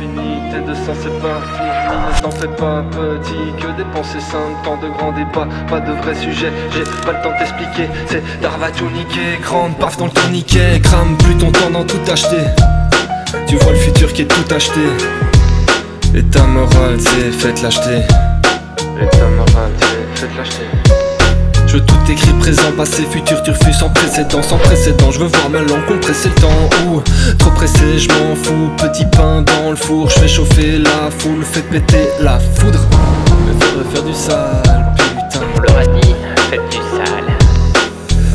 fini, tes 200 c'est pas fini. Ne t'en fais pas petit, que des pensées simples, tant de grands débats, pas de vrais sujets. J'ai pas le temps de t'expliquer, c'est d'arva tout niquer. Grande paf dans le tourniquet, crame plus ton temps dans tout acheter. Tu vois le futur qui est tout acheté. Et ta morale c'est faites l'acheter. Et ta morale c'est faites l'acheter. Je veux tout écrit, présent, passé, futur, turfu, sans précédent, sans précédent. Je veux voir ma langue compresser le temps. Ou trop pressé, je m'en fous. Petit pain dans le four, je fais chauffer la foule, fais péter la foudre. Mais faudrait faire du sale, putain. On leur a dit, faites du sale.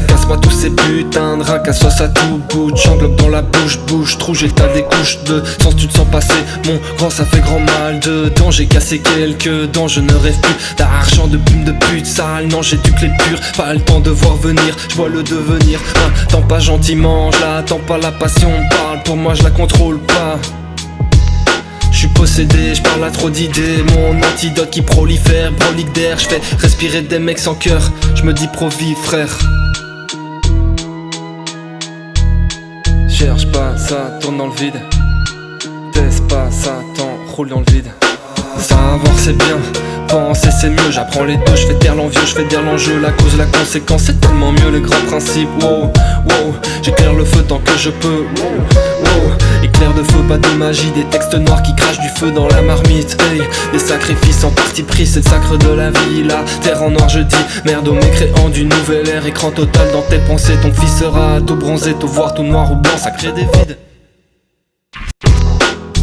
Casse-moi tous ces putains de reins, qu'à sauce à tout bout. J'englobe dans la bouche trou, j'ai le tas des couches de sens, tu te sens passer. Mon grand ça fait grand mal dedans, j'ai cassé quelques dents. Je ne rêve plus d'argent, de plumes de pute sale. Non, j'ai du clé pur, pas le temps de voir venir. Je vois le devenir, attends pas gentiment, je l'attends pas la passion. Parle pour moi, je la contrôle pas. Je suis possédé, je parle à trop d'idées. Mon antidote qui prolifère, brolique d'air. Je fais respirer des mecs sans cœur, je me dis pro-vie frère. Cherche pas, ça tourne dans le vide. Teste pas, ça attend, roule dans le vide. Savoir c'est bien, penser c'est mieux. J'apprends les deux, je fais taire l'envieux, je fais taire l'enjeu. La cause, la conséquence, c'est tellement mieux. Le grand principe, wow, wow. J'éclaire le feu tant que je peux, wow, wow. Éclair de feu, pas de magie. Des textes noirs qui crachent du feu dans la marmite, hey. Des sacrifices en parti pris, c'est le sacre de la vie. La terre en noir je dis, merde aux mécréants du nouvel ère. Écran total dans tes pensées, ton fils sera tout bronzé, tout voir, tout noir ou blanc, ça crée des vides.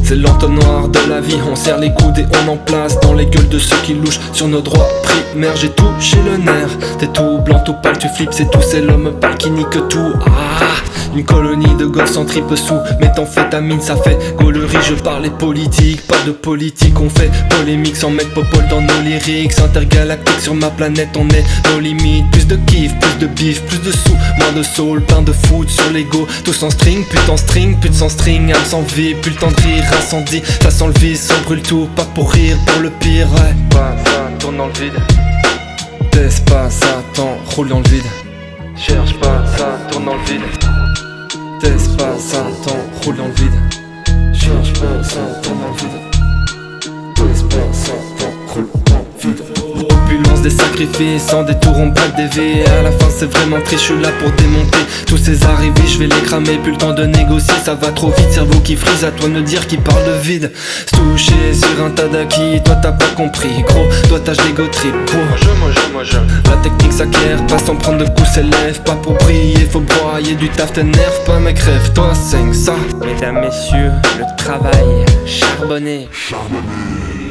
C'est l'entonnoir de la vie, on serre les coudes et on en place dans les gueules de ceux qui louchent sur nos droits primaires. J'ai touché le nerf, t'es tout blanc, tout pâle, tu flippes, c'est tout, c'est l'homme pâle qui nique tout. Ah, une colonie de gosses en tripe sous méthamphétamine, ça fait gaulerie. Je parlais politique, pas de politique, on fait polémique sans mettre popole dans nos lyrics. Intergalactique sur ma planète, on est nos limites. Plus de kiff, plus de bif, plus de sous, moins de soul, plein de foot sur l'ego. Tous en string, pute sans string, âme sans vie, plus le temps de rire. Incendie, ça sent le vice, on brûle tout, pas pour rire, pour le pire, ouais. Pas ça, tourne dans le vide. Teste pas, ça attend, roule dans le vide. Cherche pas, ça tourne dans le vide. Teste pas, ça attend, roule dans le vide. Cherche pas, ça tourne dans le vide. Teste pas, ça attend, roule dans le vide. Opulence des sacrifices, sans détour on braque des vies. À la fin c'est vraiment triste, je suis là pour démonter tous ces arrivés, je vais les cramer, plus le temps de négocier, ça va trop vite, cerveau qui frise, à toi de me dire qui parle de vide. Touché sur un tas d'acquis, toi t'as pas compris, gros, toi t'as dégo trip, gros. Moi je. La technique s'acquiert, pas sans prendre de coups, s'élève, pas pour briller, faut broyer du taf, t'énerve pas mec, rêve, toi saigne ça. Mesdames, messieurs, le travail charbonné.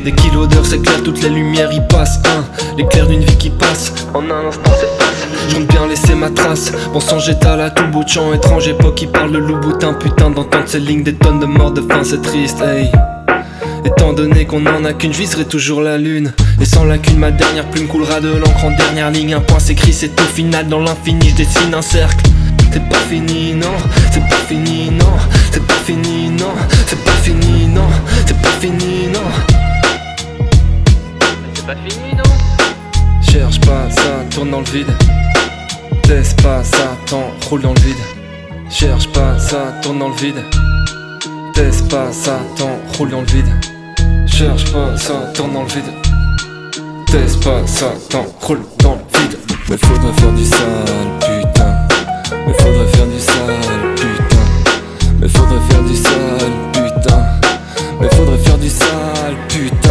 Des kilos d'heures s'éclairent, toutes les lumières y passent, hein. L'éclair d'une vie qui passe, en un instant c'est passe. Je compte bien laisser ma trace, bon sang j'étale à tout bout de champ. Étrange époque qui parle de loup-boutin, putain d'entendre ces lignes, des tonnes de morts de faim, c'est triste, hey. Étant donné qu'on en a qu'une, je viserai toujours la lune. Et sans lacune, ma dernière plume coulera de l'encre en dernière ligne. Un point s'écrit, c'est tout final dans l'infini, je dessine un cercle. C'est pas fini, non, c'est pas fini, non, c'est pas fini, non, c'est pas fini, non, c'est pas fini, non. C'est pas fini, non? Cherche pas, ça tourne dans le vide. Teste pas, ça attend, roule dans le vide. Cherche pas, ça tourne dans le vide. Teste pas, ça attend, roule dans le vide. Cherche pas, ça tourne dans le vide. Teste pas, ça attend, roule dans le vide. Mais faudrait faire du sale, putain. Mais faudrait faire du sale, putain. Mais faudrait faire du sale, putain. Mais faudrait faire du sale, putain.